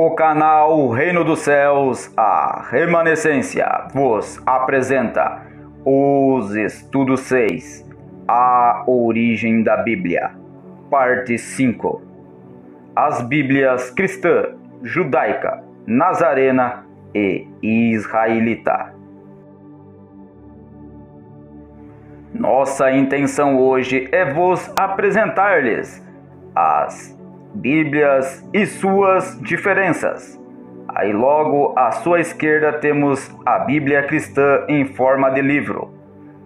O canal Reino dos Céus, a Remanescência, vos apresenta os Estudos 6, a origem da Bíblia, parte 5. As Bíblias cristã, judaica, nazarena e israelita. Nossa intenção hoje é vos apresentar-lhes as Bíblias e suas diferenças. Aí logo à sua esquerda temos a Bíblia cristã em forma de livro.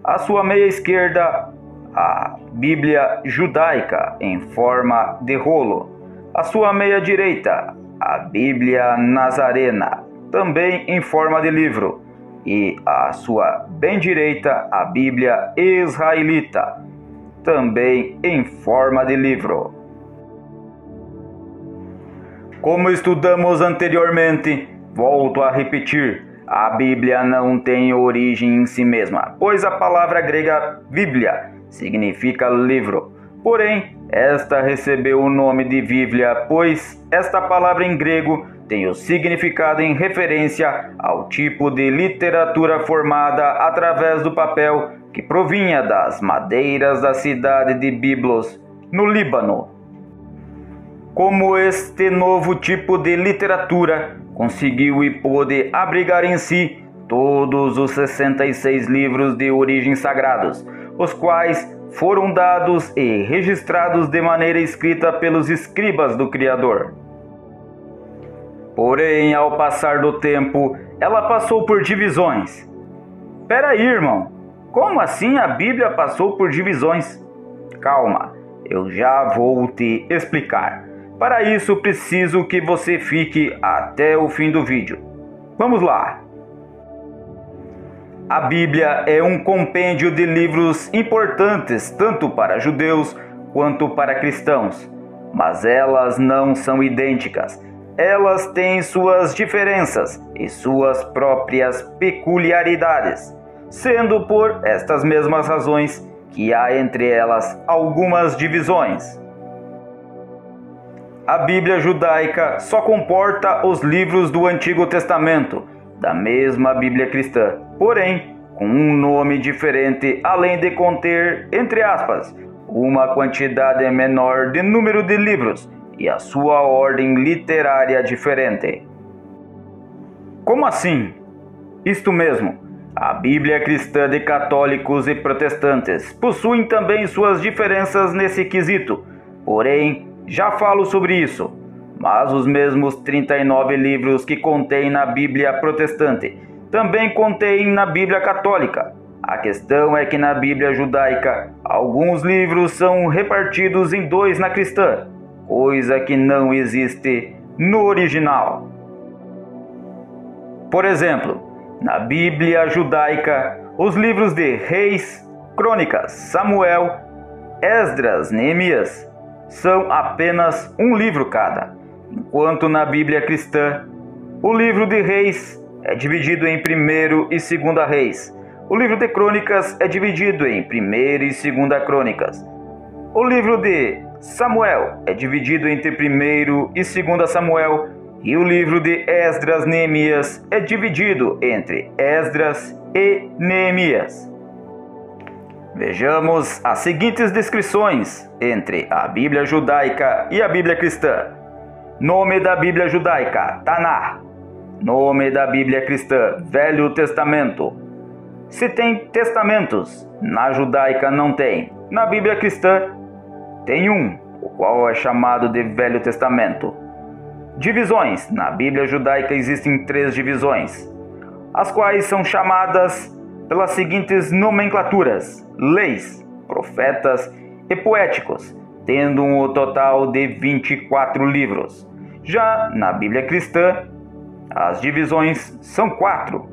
À sua meia esquerda, a Bíblia judaica em forma de rolo. À sua meia direita, a Bíblia nazarena, também em forma de livro. E à sua bem direita, a Bíblia israelita, também em forma de livro. Como estudamos anteriormente, volto a repetir, a Bíblia não tem origem em si mesma, pois a palavra grega Bíblia significa livro. Porém, esta recebeu o nome de Bíblia, pois esta palavra em grego tem o significado em referência ao tipo de literatura formada através do papel que provinha das madeiras da cidade de Biblos, no Líbano. Como este novo tipo de literatura conseguiu e pôde abrigar em si todos os 66 livros de origem sagrados, os quais foram dados e registrados de maneira escrita pelos escribas do Criador. Porém, ao passar do tempo, ela passou por divisões. Peraí, irmão, como assim a Bíblia passou por divisões? Calma, eu já vou te explicar. Para isso, preciso que você fique até o fim do vídeo. Vamos lá! A Bíblia é um compêndio de livros importantes tanto para judeus quanto para cristãos, mas elas não são idênticas. Elas têm suas diferenças e suas próprias peculiaridades, sendo por estas mesmas razões que há entre elas algumas divisões. A Bíblia judaica só comporta os livros do Antigo Testamento, da mesma Bíblia cristã, porém com um nome diferente, além de conter, entre aspas, uma quantidade menor de número de livros e a sua ordem literária diferente. Como assim? Isto mesmo, a Bíblia cristã de católicos e protestantes possui também suas diferenças nesse quesito, porém, já falo sobre isso, mas os mesmos 39 livros que contém na Bíblia protestante também contém na Bíblia católica. A questão é que na Bíblia judaica, alguns livros são repartidos em dois na cristã, coisa que não existe no original. Por exemplo, na Bíblia judaica, os livros de Reis, Crônicas, Samuel, Esdras, Neemias são apenas um livro cada, enquanto na Bíblia cristã, o livro de Reis é dividido em 1º e 2º Reis. O livro de Crônicas é dividido em 1ª e 2ª Crônicas. O livro de Samuel é dividido entre 1º e 2ª Samuel. E o livro de Esdras, Neemias é dividido entre Esdras e Neemias. Vejamos as seguintes descrições entre a Bíblia judaica e a Bíblia cristã. Nome da Bíblia judaica, Taná. Nome da Bíblia cristã, Velho Testamento. Se tem testamentos, na judaica não tem. Na Bíblia cristã tem um, o qual é chamado de Velho Testamento. Divisões. Na Bíblia judaica existem 3 divisões, as quais são chamadas pelas seguintes nomenclaturas: leis, profetas e poéticos, tendo um total de 24 livros. Já na Bíblia cristã, as divisões são 4,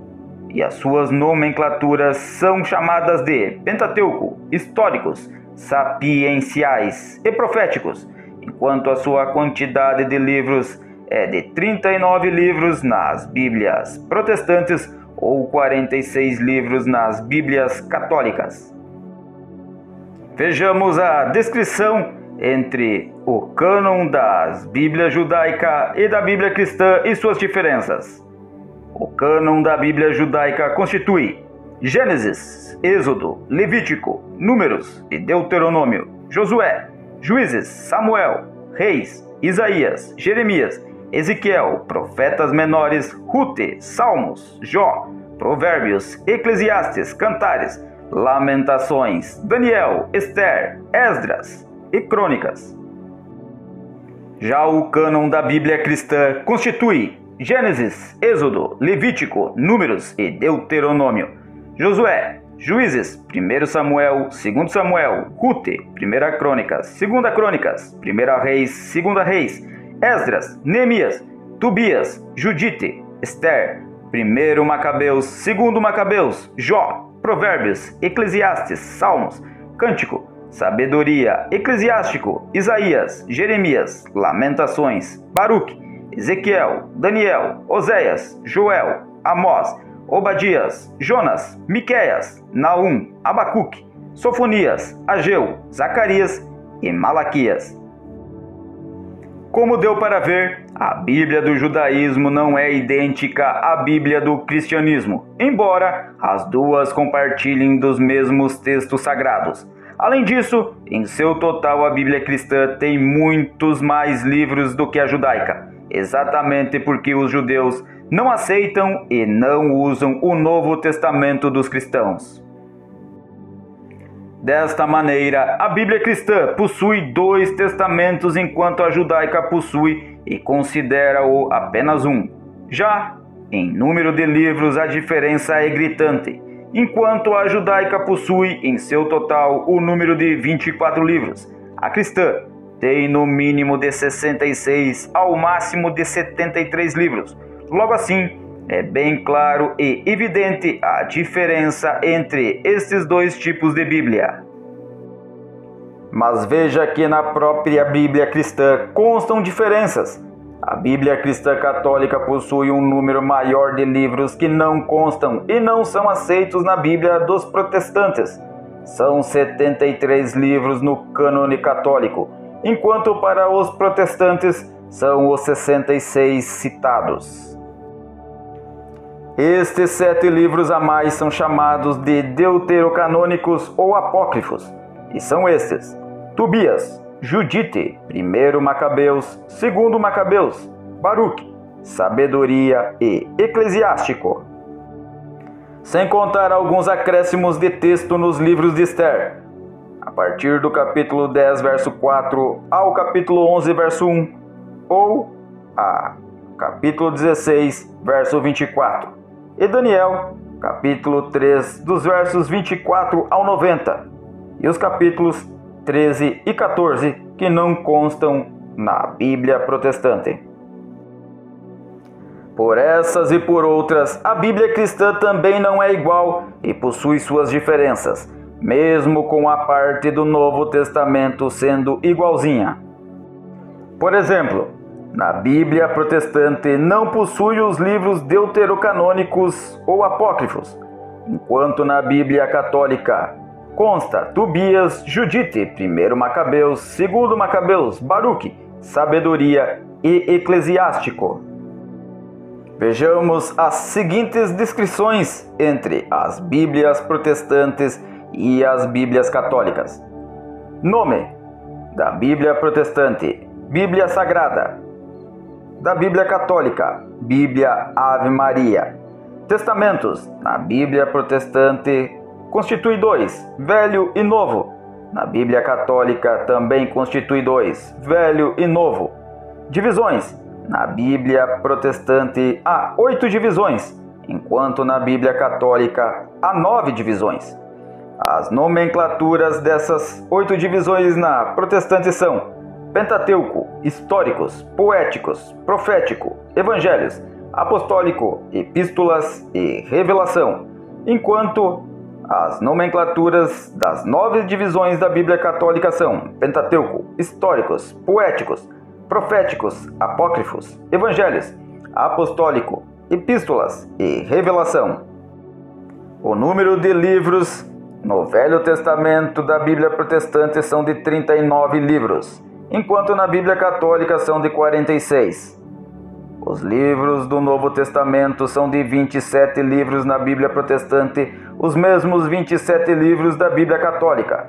e as suas nomenclaturas são chamadas de Pentateuco, históricos, sapienciais e proféticos, enquanto a sua quantidade de livros é de 39 livros nas Bíblias protestantes ou 46 livros nas Bíblias católicas. Vejamos a descrição entre o cânon das Bíblias judaica e da Bíblia cristã e suas diferenças. O cânon da Bíblia judaica constitui Gênesis, Êxodo, Levítico, Números e Deuteronômio, Josué, Juízes, Samuel, Reis, Isaías, Jeremias, Ezequiel, profetas menores, Rute, Salmos, Jó, Provérbios, Eclesiastes, Cantares, Lamentações, Daniel, Esther, Esdras e Crônicas. Já o cânon da Bíblia cristã constitui Gênesis, Êxodo, Levítico, Números e Deuteronômio, Josué, Juízes, 1 Samuel, 2 Samuel, Rute, 1 Crônicas, 2 Crônicas, 1 Reis, 2 Reis, Esdras, Neemias, Tobias, Judite, Esther, 1 Macabeus, 2 Macabeus, Jó, Provérbios, Eclesiastes, Salmos, Cântico, Sabedoria, Eclesiástico, Isaías, Jeremias, Lamentações, Baruque, Ezequiel, Daniel, Oséias, Joel, Amós, Obadias, Jonas, Miqueias, Naum, Abacuque, Sofonias, Ageu, Zacarias e Malaquias. Como deu para ver, a Bíblia do judaísmo não é idêntica à Bíblia do cristianismo, embora as duas compartilhem dos mesmos textos sagrados. Além disso, em seu total a Bíblia cristã tem muitos mais livros do que a judaica, exatamente porque os judeus não aceitam e não usam o Novo Testamento dos cristãos. Desta maneira, a Bíblia cristã possui 2 testamentos, enquanto a judaica possui e considera-o apenas um. Já em número de livros, a diferença é gritante, enquanto a judaica possui em seu total o número de 24 livros. A cristã tem no mínimo de 66 ao máximo de 73 livros. Logo assim, é bem claro e evidente a diferença entre estes 2 tipos de Bíblia. Mas veja que na própria Bíblia cristã constam diferenças. A Bíblia cristã católica possui um número maior de livros que não constam e não são aceitos na Bíblia dos protestantes. São 73 livros no cânone católico, enquanto para os protestantes são os 66 citados. Estes 7 livros a mais são chamados de deuterocanônicos ou apócrifos, e são estes: Tobias, Judite, 1 Macabeus, 2 Macabeus, Baruque, Sabedoria e Eclesiástico. Sem contar alguns acréscimos de texto nos livros de Esther, a partir do capítulo 10, verso 4 ao capítulo 11, verso 1, ou a capítulo 16, verso 24. E Daniel, capítulo 3, dos versos 24 ao 90, e os capítulos 13 e 14, que não constam na Bíblia protestante. Por essas e por outras, a Bíblia cristã também não é igual e possui suas diferenças, mesmo com a parte do Novo Testamento sendo igualzinha. Por exemplo, na Bíblia protestante não possui os livros deuterocanônicos ou apócrifos, enquanto na Bíblia católica consta Tobias, Judite, 1 Macabeus, 2 Macabeus, Baruque, Sabedoria e Eclesiástico. Vejamos as seguintes descrições entre as Bíblias protestantes e as Bíblias católicas. Nome da Bíblia protestante: Bíblia Sagrada. Da Bíblia católica: Bíblia Ave Maria. Testamentos na Bíblia protestante constitui 2, Velho e Novo. Na Bíblia católica também constitui 2, Velho e Novo. Divisões: na Bíblia protestante há 8 divisões, enquanto na Bíblia católica há 9 divisões. As nomenclaturas dessas 8 divisões na protestante são Pentateuco, históricos, poéticos, profético, evangelhos, apostólico, epístolas e revelação, enquanto as nomenclaturas das 9 divisões da Bíblia católica são Pentateuco, históricos, poéticos, proféticos, apócrifos, evangelhos, apostólico, epístolas e revelação. O número de livros no Velho Testamento da Bíblia protestante são de 39 livros, enquanto na Bíblia Católica são de 46. Os livros do Novo Testamento são de 27 livros na Bíblia Protestante, os mesmos 27 livros da Bíblia Católica,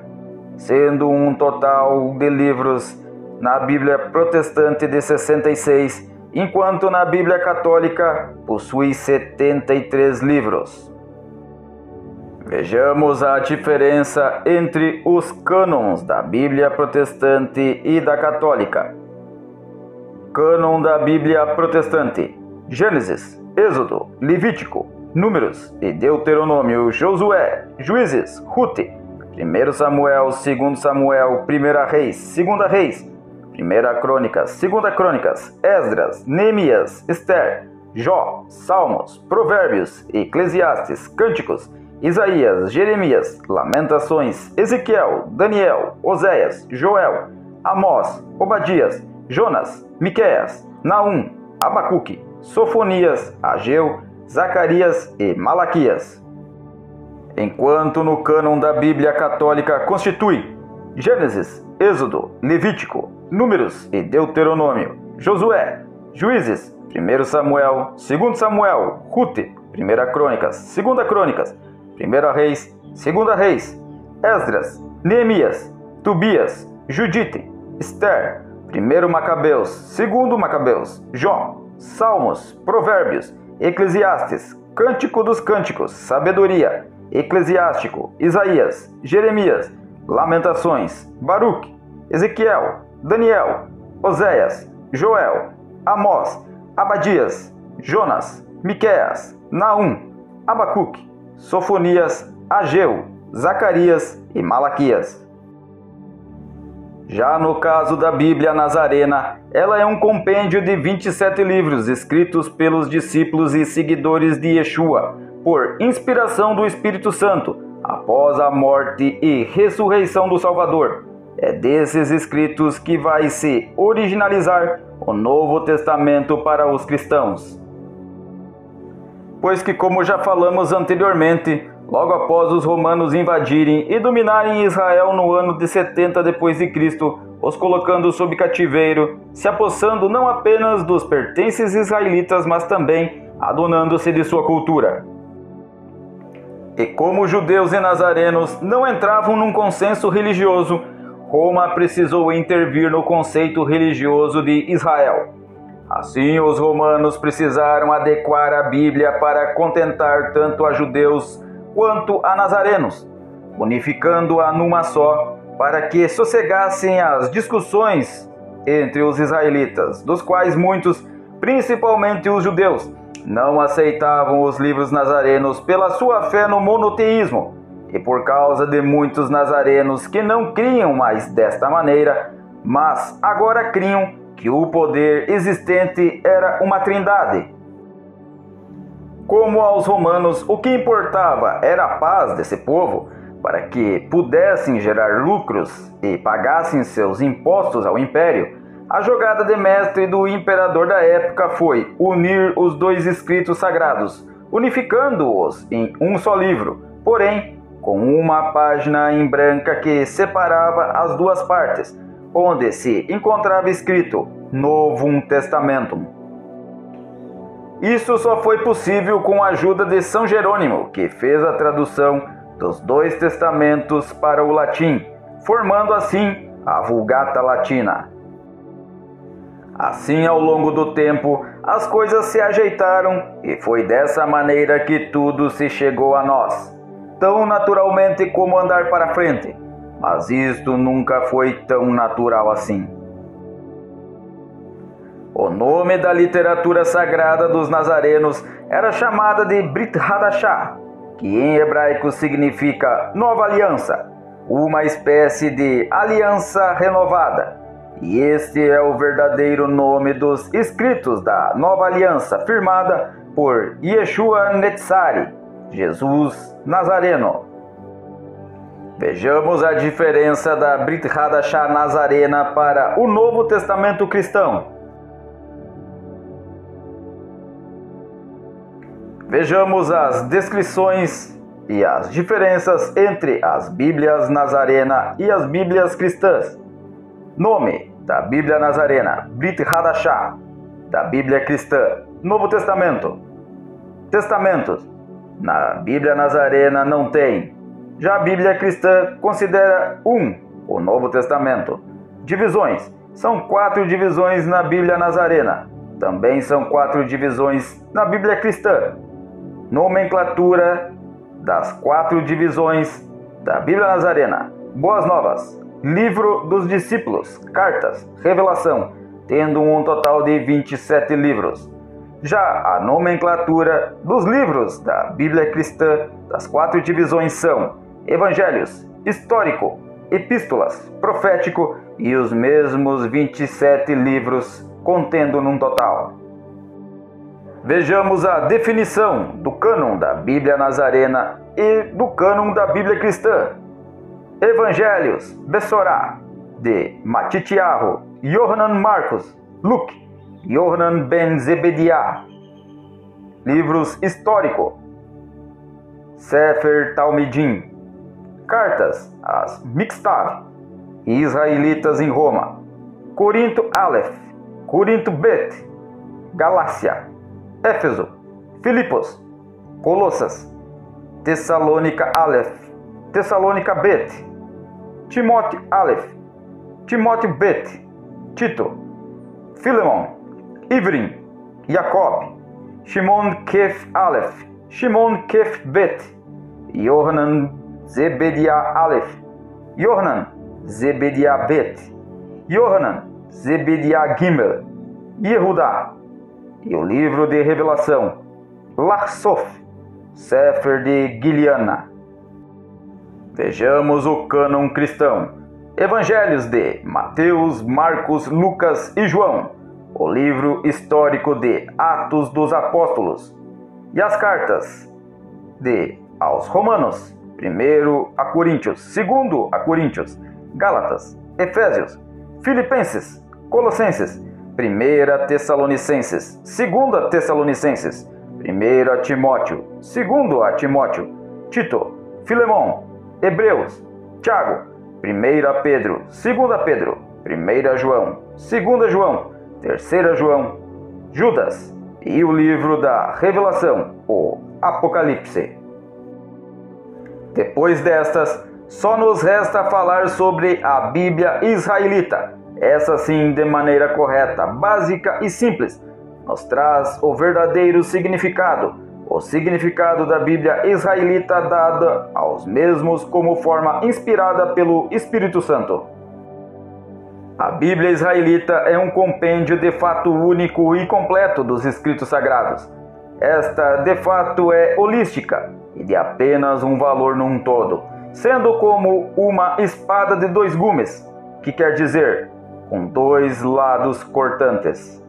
sendo um total de livros na Bíblia Protestante de 66, enquanto na Bíblia Católica possui 73 livros. Vejamos a diferença entre os cânons da Bíblia Protestante e da Católica. Cânon da Bíblia Protestante: Gênesis, Êxodo, Levítico, Números e Deuteronômio, Josué, Juízes, Rute, 1 Samuel, 2 Samuel, 1 Reis, 2 Reis, 1 Crônicas, 2 Crônicas, Esdras, Neemias, Ester, Jó, Salmos, Provérbios, Eclesiastes, Cânticos, Isaías, Jeremias, Lamentações, Ezequiel, Daniel, Oséias, Joel, Amós, Obadias, Jonas, Miqueias, Naum, Abacuque, Sofonias, Ageu, Zacarias e Malaquias. Enquanto no cânon da Bíblia Católica constitui Gênesis, Êxodo, Levítico, Números e Deuteronômio, Josué, Juízes, 1 Samuel, 2 Samuel, Rute, 1 Crônicas, 2 Crônicas, 1 Reis, 2 Reis, Esdras, Neemias, Tobias, Judite, Ester, 1 Macabeus, 2 Macabeus, Jó, Salmos, Provérbios, Eclesiastes, Cântico dos Cânticos, Sabedoria, Eclesiástico, Isaías, Jeremias, Lamentações, Baruque, Ezequiel, Daniel, Oséias, Joel, Amós, Abadias, Jonas, Miqueias, Naum, Abacuque, Sofonias, Ageu, Zacarias e Malaquias. Já no caso da Bíblia Nazarena, ela é um compêndio de 27 livros escritos pelos discípulos e seguidores de Yeshua, por inspiração do Espírito Santo, após a morte e ressurreição do Salvador. É desses escritos que vai se originalizar o Novo Testamento para os cristãos. Pois que, como já falamos anteriormente, logo após os romanos invadirem e dominarem Israel no ano de 70 d.C., os colocando sob cativeiro, se apossando não apenas dos pertences israelitas, mas também adonando-se de sua cultura. E como judeus e nazarenos não entravam num consenso religioso, Roma precisou intervir no conceito religioso de Israel. Assim, os romanos precisaram adequar a Bíblia para contentar tanto a judeus quanto a nazarenos, unificando-a numa só, para que sossegassem as discussões entre os israelitas, dos quais muitos, principalmente os judeus, não aceitavam os livros nazarenos pela sua fé no monoteísmo, e por causa de muitos nazarenos que não criam mais desta maneira, mas agora criam que o poder existente era uma trindade. Como aos romanos o que importava era a paz desse povo, para que pudessem gerar lucros e pagassem seus impostos ao império, a jogada de mestre do imperador da época foi unir os dois escritos sagrados, unificando-os em um só livro, porém com uma página em branca que separava as duas partes, onde se encontrava escrito Novum Testamentum. Isso só foi possível com a ajuda de São Jerônimo, que fez a tradução dos dois testamentos para o latim, formando assim a Vulgata Latina. Assim, ao longo do tempo, as coisas se ajeitaram e foi dessa maneira que tudo se chegou a nós, tão naturalmente como andar para frente, mas isto nunca foi tão natural assim. O nome da literatura sagrada dos nazarenos era chamada de Brit Hadashah, que em hebraico significa Nova Aliança, uma espécie de aliança renovada. E este é o verdadeiro nome dos escritos da Nova Aliança, firmada por Yeshua Netzari, Jesus Nazareno. Vejamos a diferença da Brit Hadashah Nazarena para o Novo Testamento cristão. Vejamos as descrições e as diferenças entre as Bíblias Nazarena e as Bíblias cristãs. Nome: da Bíblia Nazarena, Brit Hadashah, da Bíblia Cristã, Novo Testamento. Testamentos. Na Bíblia Nazarena não tem. Já a Bíblia Cristã considera o Novo Testamento. Divisões. São 4 divisões na Bíblia Nazarena. Também são 4 divisões na Bíblia Cristã. Nomenclatura das 4 divisões da Bíblia Nazarena. Boas Novas. Livro dos Discípulos. Cartas. Revelação. Tendo um total de 27 livros. Já a nomenclatura dos livros da Bíblia Cristã das 4 divisões são Evangelhos, Histórico, Epístolas, Profético e os mesmos 27 livros contendo num total. Vejamos a definição do cânon da Bíblia Nazarena e do cânon da Bíblia Cristã. Evangelhos, Bessorá, de Matityahu, Yohanan Marcos, Luke, Yohanan ben Zebediah. Livros Histórico, Sefer Talmidim. Cartas, as Mixtav, Israelitas em Roma, Corinto Aleph, Corinto Bet, Galácia, Éfeso, Filipos, Colossas, Tessalônica Aleph, Tessalônica Bet, Timóteo Aleph, Timóteo Bet, Tito, Filemon, Ivrim, Jacob, Shimon Kef Aleph, Shimon Kef Bet, Yohanan Zebediah Aleph, Yohanan Zebediah Bet, Yohanan Zebediah Gimel, Yehudá, e o livro de Revelação, Lachsof, Sefer de Giliana. Vejamos o cânon cristão. Evangelhos de Mateus, Marcos, Lucas e João, o livro histórico de Atos dos Apóstolos, e as cartas de aos Romanos, 1 a Coríntios, 2 a Coríntios, Gálatas, Efésios, Filipenses, Colossenses, 1 Tessalonicenses, 2 Tessalonicenses, 1 a Timóteo, 2 a Timóteo, Tito, Filemão, Hebreus, Tiago, 1 Pedro, 2 Pedro, 1 João, 2 João, 3 João, Judas e o livro da Revelação, o Apocalipse. Depois destas, só nos resta falar sobre a Bíblia israelita. Essa sim, de maneira correta, básica e simples, nos traz o verdadeiro significado, o significado da Bíblia israelita dada aos mesmos como forma inspirada pelo Espírito Santo. A Bíblia israelita é um compêndio de fato único e completo dos escritos sagrados. Esta, de fato, é holística e de apenas um valor num todo, sendo como uma espada de 2 gumes, que quer dizer, com 2 lados cortantes.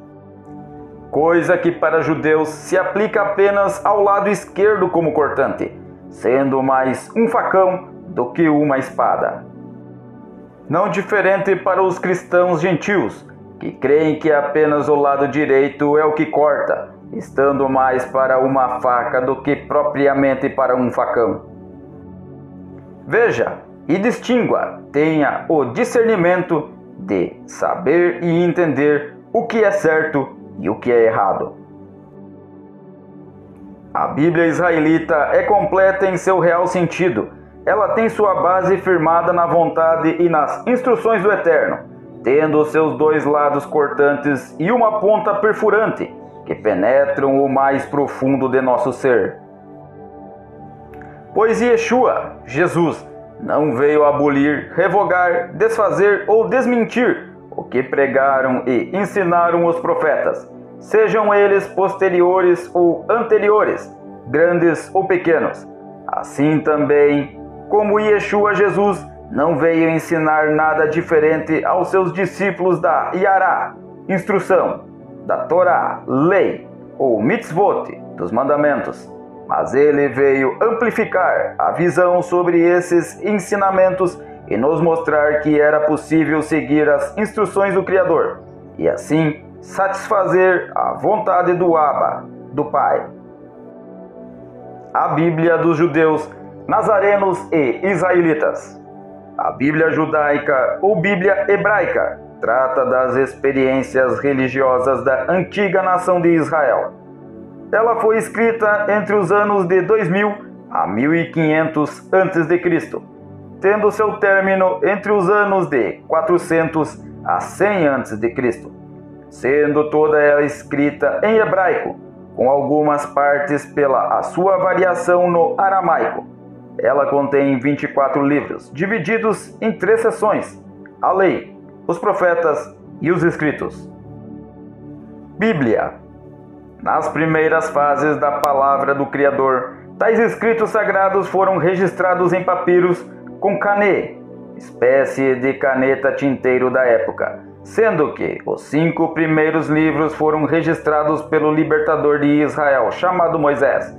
Coisa que para judeus se aplica apenas ao lado esquerdo como cortante, sendo mais um facão do que uma espada. Não diferente para os cristãos gentios, que creem que apenas o lado direito é o que corta, estando mais para uma faca do que propriamente para um facão. Veja e distingua, tenha o discernimento de saber e entender o que é certo e o que é errado. A Bíblia israelita é completa em seu real sentido. Ela tem sua base firmada na vontade e nas instruções do Eterno, tendo os seus 2 lados cortantes e uma ponta perfurante, que penetram o mais profundo de nosso ser. Pois Yeshua, Jesus, não veio abolir, revogar, desfazer ou desmentir o que pregaram e ensinaram os profetas, sejam eles posteriores ou anteriores, grandes ou pequenos. Assim também, como Yeshua Jesus não veio ensinar nada diferente aos seus discípulos da Yará, instrução, da Torá, lei, ou mitzvot, dos mandamentos, mas ele veio amplificar a visão sobre esses ensinamentos e nos mostrar que era possível seguir as instruções do Criador e assim satisfazer a vontade do Abba, do Pai. A Bíblia dos judeus, nazarenos e israelitas. A Bíblia judaica ou Bíblia hebraica, trata das experiências religiosas da antiga nação de Israel. Ela foi escrita entre os anos de 2000 a 1500 a.C., tendo seu término entre os anos de 400 a 100 a.C., sendo toda ela escrita em hebraico, com algumas partes pela a sua variação no aramaico. Ela contém 24 livros, divididos em 3 seções: a lei, os profetas e os escritos. Bíblia. Nas primeiras fases da palavra do Criador, tais escritos sagrados foram registrados em papiros com canê, espécie de caneta tinteiro da época, sendo que os 5 primeiros livros foram registrados pelo libertador de Israel, chamado Moisés,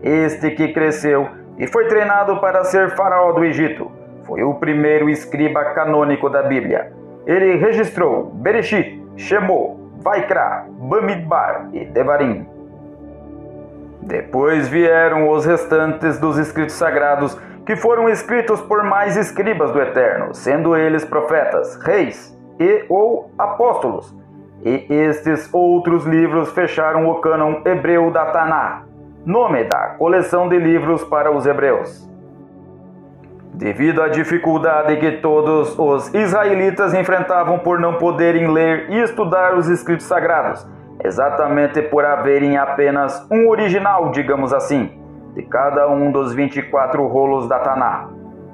este que cresceu e foi treinado para ser faraó do Egito. Foi o primeiro escriba canônico da Bíblia. Ele registrou Bereshit, Shemot, Vaikra, Bamidbar e Devarim. Depois vieram os restantes dos escritos sagrados, que foram escritos por mais escribas do Eterno, sendo eles profetas, reis e ou apóstolos. E estes outros livros fecharam o cânon hebreu da Taná, nome da coleção de livros para os hebreus. Devido à dificuldade que todos os israelitas enfrentavam por não poderem ler e estudar os escritos sagrados, exatamente por haverem apenas um original, digamos assim, de cada um dos 24 rolos da Taná,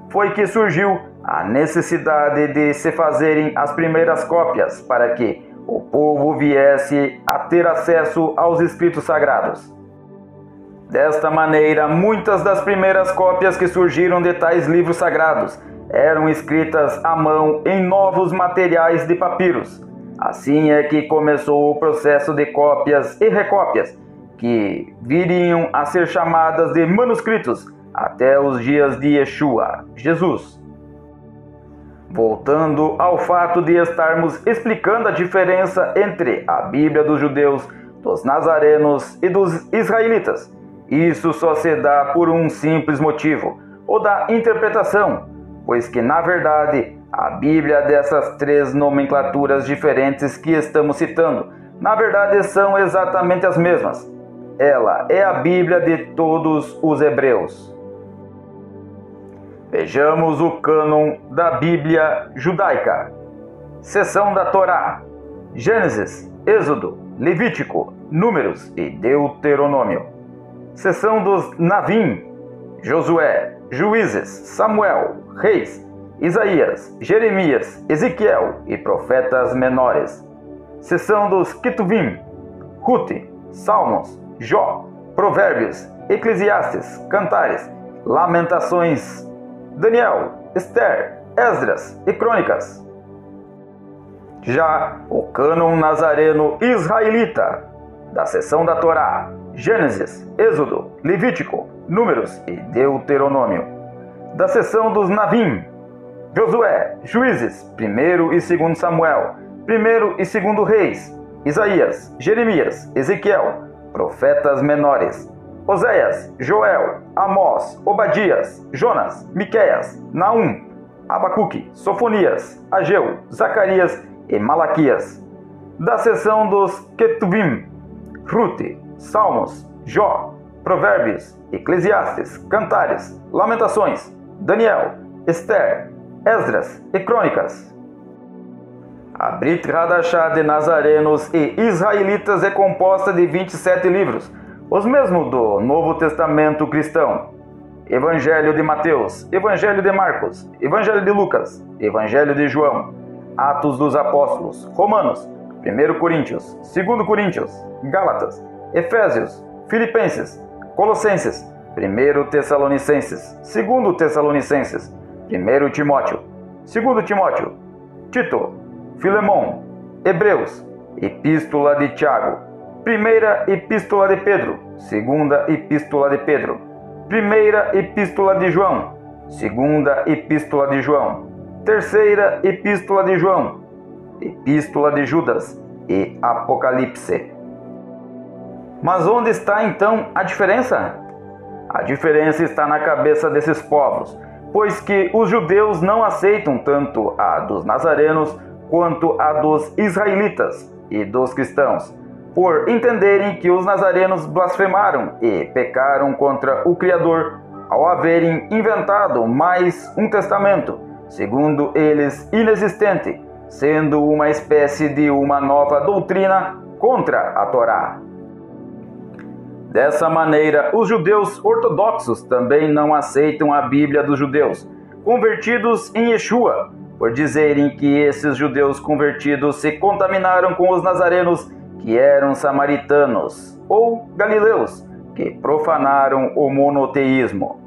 foi que surgiu a necessidade de se fazerem as primeiras cópias para que o povo viesse a ter acesso aos escritos sagrados. Desta maneira, muitas das primeiras cópias que surgiram de tais livros sagrados eram escritas à mão em novos materiais de papiros. Assim é que começou o processo de cópias e recópias, que viriam a ser chamadas de manuscritos até os dias de Yeshua, Jesus. Voltando ao fato de estarmos explicando a diferença entre a Bíblia dos judeus, dos nazarenos e dos israelitas, isso só se dá por um simples motivo, o da interpretação, pois que, na verdade, a Bíblia dessas 3 nomenclaturas diferentes que estamos citando, na verdade são exatamente as mesmas. Ela é a Bíblia de todos os hebreus. Vejamos o cânon da Bíblia judaica. Seção da Torá: Gênesis, Êxodo, Levítico, Números e Deuteronômio. Seção dos Navim: Josué, Juízes, Samuel, Reis, Isaías, Jeremias, Ezequiel e profetas menores. Seção dos Ketuvim: Rute, Salmos, Jó, Provérbios, Eclesiastes, Cantares, Lamentações, Daniel, Esther, Esdras e Crônicas. Já o cânon nazareno israelita, da seção da Torá: Gênesis, Êxodo, Levítico, Números e Deuteronômio. Da seção dos Navim: Josué, Juízes, 1º e 2º Samuel, 1º e 2º Reis, Isaías, Jeremias, Ezequiel, profetas menores: Oséias, Joel, Amós, Obadias, Jonas, Miqueias, Naum, Abacuque, Sofonias, Ageu, Zacarias e Malaquias. Da seção dos Ketuvim: Rute, Salmos, Jó, Provérbios, Eclesiastes, Cantares, Lamentações, Daniel, Esther, Esdras e Crônicas. A Brit Hadashah de Nazarenos e Israelitas é composta de 27 livros, os mesmos do Novo Testamento cristão: Evangelho de Mateus, Evangelho de Marcos, Evangelho de Lucas, Evangelho de João, Atos dos Apóstolos, Romanos, 1 Coríntios, 2 Coríntios, Gálatas, Efésios, Filipenses, Colossenses, 1 Tessalonicenses, 2 Tessalonicenses, 1 Timóteo, 2 Timóteo, Tito, Filemão, Hebreus, Epístola de Tiago, 1ª Epístola de Pedro, 2ª Epístola de Pedro, 1ª Epístola de João, 2ª Epístola de João, 3ª Epístola de João, Epístola de Judas e Apocalipse. Mas onde está então a diferença? A diferença está na cabeça desses povos, pois que os judeus não aceitam tanto a dos nazarenos quanto a dos israelitas e dos cristãos, por entenderem que os nazarenos blasfemaram e pecaram contra o Criador ao haverem inventado mais um testamento, segundo eles inexistente, sendo uma espécie de uma nova doutrina contra a Torá. Dessa maneira, os judeus ortodoxos também não aceitam a Bíblia dos judeus convertidos em Yeshua, por dizerem que esses judeus convertidos se contaminaram com os nazarenos que eram samaritanos ou galileus, que profanaram o monoteísmo.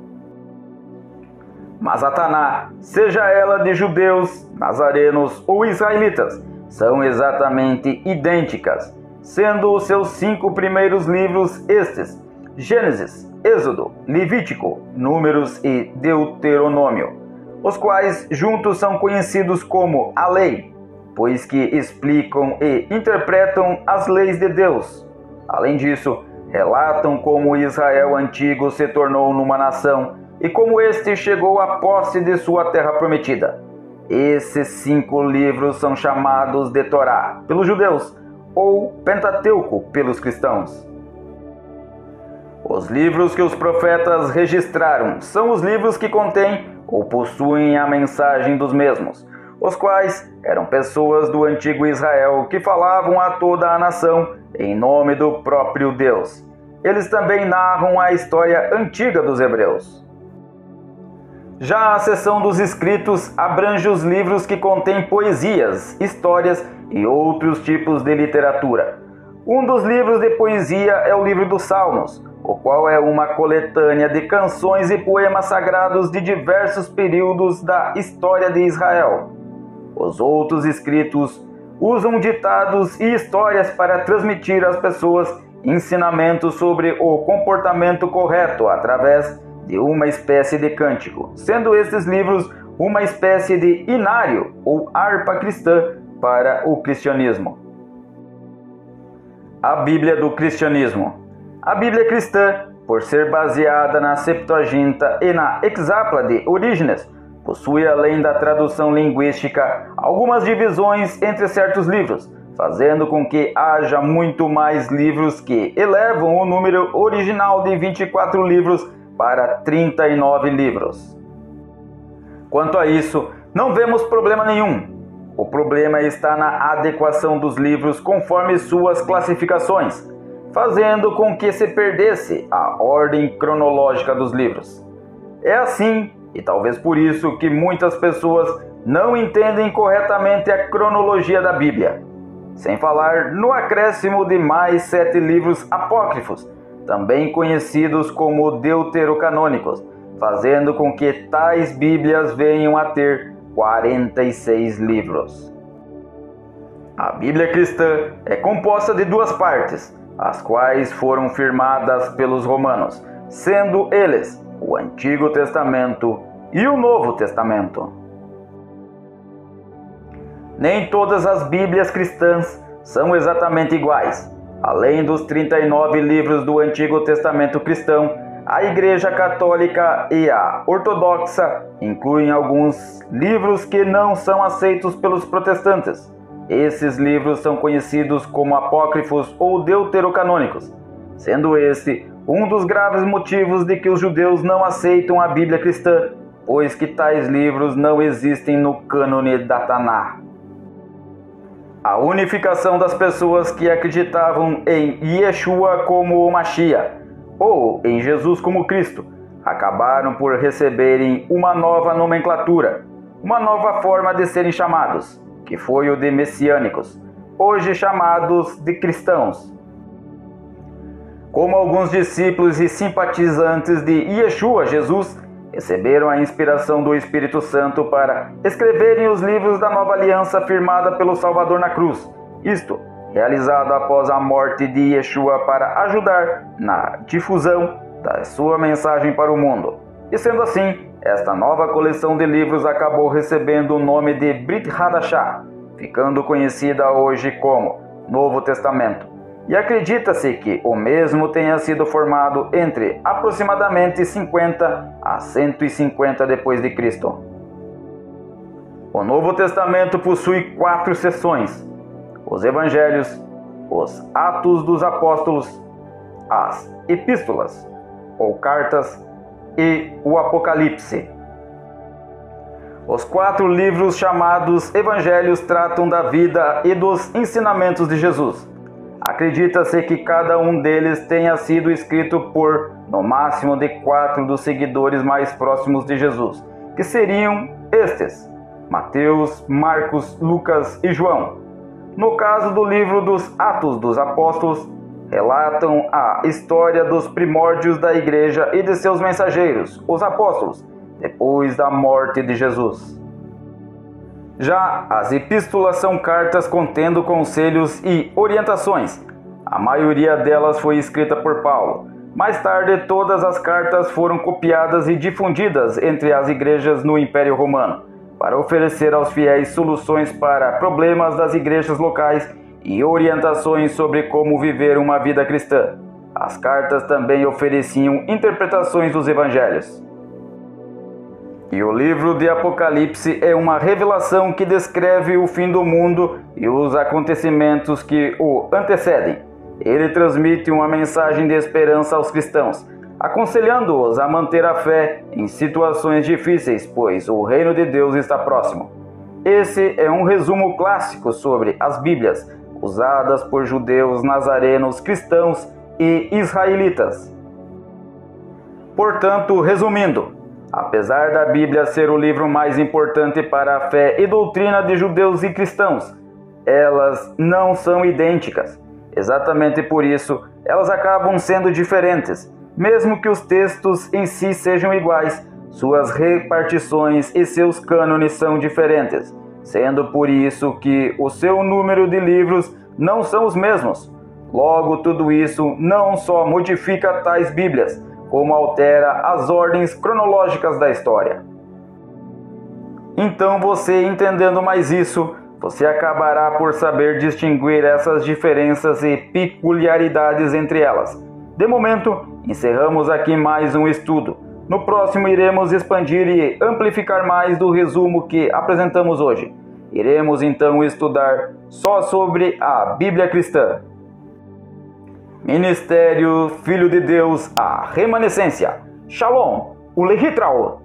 Mas a Taná, seja ela de judeus, nazarenos ou israelitas, são exatamente idênticas, sendo os seus 5 primeiros livros estes: Gênesis, Êxodo, Levítico, Números e Deuteronômio, os quais juntos são conhecidos como a lei, pois que explicam e interpretam as leis de Deus. Além disso, relatam como Israel antigo se tornou numa nação e como este chegou à posse de sua terra prometida. Esses 5 livros são chamados de Torá pelos judeus, ou Pentateuco pelos cristãos. Os livros que os profetas registraram são os livros que contêm ou possuem a mensagem dos mesmos, os quais eram pessoas do antigo Israel que falavam a toda a nação em nome do próprio Deus. Eles também narram a história antiga dos hebreus. Já a seção dos escritos abrange os livros que contêm poesias, histórias e outros tipos de literatura. Um dos livros de poesia é o livro dos Salmos, o qual é uma coletânea de canções e poemas sagrados de diversos períodos da história de Israel. Os outros escritos usam ditados e histórias para transmitir às pessoas ensinamentos sobre o comportamento correto através de uma espécie de cântico, sendo estes livros uma espécie de inário ou harpa cristã para o cristianismo. A Bíblia do cristianismo. A Bíblia cristã, por ser baseada na Septuaginta e na Hexapla de Orígenes, possui, além da tradução linguística, algumas divisões entre certos livros, fazendo com que haja muito mais livros que elevam o número original de 24 livros para 39 livros. Quanto a isso, não vemos problema nenhum. O problema está na adequação dos livros conforme suas classificações, fazendo com que se perdesse a ordem cronológica dos livros. É assim, e talvez por isso, que muitas pessoas não entendem corretamente a cronologia da Bíblia. Sem falar no acréscimo de mais 7 livros apócrifos, também conhecidos como deuterocanônicos, fazendo com que tais Bíblias venham a ter 46 livros. A Bíblia cristã é composta de 2 partes, as quais foram firmadas pelos romanos, sendo eles o Antigo Testamento e o Novo Testamento. Nem todas as Bíblias cristãs são exatamente iguais. Além dos 39 livros do Antigo Testamento cristão, a Igreja Católica e a Ortodoxa incluem alguns livros que não são aceitos pelos protestantes. Esses livros são conhecidos como apócrifos ou deuterocanônicos, sendo este um dos graves motivos de que os judeus não aceitam a Bíblia cristã, pois que tais livros não existem no cânone da Taná. A unificação das pessoas que acreditavam em Yeshua como o Mashiach, ou em Jesus como Cristo, acabaram por receberem uma nova nomenclatura, uma nova forma de serem chamados, que foi o de messiânicos, hoje chamados de cristãos. Como alguns discípulos e simpatizantes de Yeshua, Jesus, receberam a inspiração do Espírito Santo para escreverem os livros da nova aliança firmada pelo Salvador na cruz, isto realizado após a morte de Yeshua para ajudar na difusão da sua mensagem para o mundo. E sendo assim, esta nova coleção de livros acabou recebendo o nome de Brit Hadashah, ficando conhecida hoje como Novo Testamento. E acredita-se que o mesmo tenha sido formado entre aproximadamente 50 a 150 depois de Cristo. O Novo Testamento possui 4 seções: os Evangelhos, os Atos dos Apóstolos, as Epístolas ou Cartas e o Apocalipse. Os 4 livros chamados Evangelhos tratam da vida e dos ensinamentos de Jesus. Acredita-se que cada um deles tenha sido escrito por, no máximo, de 4 dos seguidores mais próximos de Jesus, que seriam estes: Mateus, Marcos, Lucas e João. No caso do livro dos Atos dos Apóstolos, relatam a história dos primórdios da igreja e de seus mensageiros, os apóstolos, depois da morte de Jesus. Já as epístolas são cartas contendo conselhos e orientações. A maioria delas foi escrita por Paulo. Mais tarde, todas as cartas foram copiadas e difundidas entre as igrejas no Império Romano, para oferecer aos fiéis soluções para problemas das igrejas locais e orientações sobre como viver uma vida cristã. As cartas também ofereciam interpretações dos evangelhos. E o livro de Apocalipse é uma revelação que descreve o fim do mundo e os acontecimentos que o antecedem. Ele transmite uma mensagem de esperança aos cristãos, aconselhando-os a manter a fé em situações difíceis, pois o reino de Deus está próximo. Esse é um resumo clássico sobre as Bíblias, usadas por judeus, nazarenos, cristãos e israelitas. Portanto, resumindo, apesar da Bíblia ser o livro mais importante para a fé e doutrina de judeus e cristãos, elas não são idênticas. Exatamente por isso, elas acabam sendo diferentes. Mesmo que os textos em si sejam iguais, suas repartições e seus cânones são diferentes, sendo por isso que o seu número de livros não são os mesmos. Logo, tudo isso não só modifica tais Bíblias, como altera as ordens cronológicas da história. Então, você entendendo mais isso, você acabará por saber distinguir essas diferenças e peculiaridades entre elas. De momento, encerramos aqui mais um estudo. No próximo iremos expandir e amplificar mais do resumo que apresentamos hoje. Iremos então estudar só sobre a Bíblia cristã. Ministério Filho de Deus, a Remanescência. Shalom, Ulei Hitraot.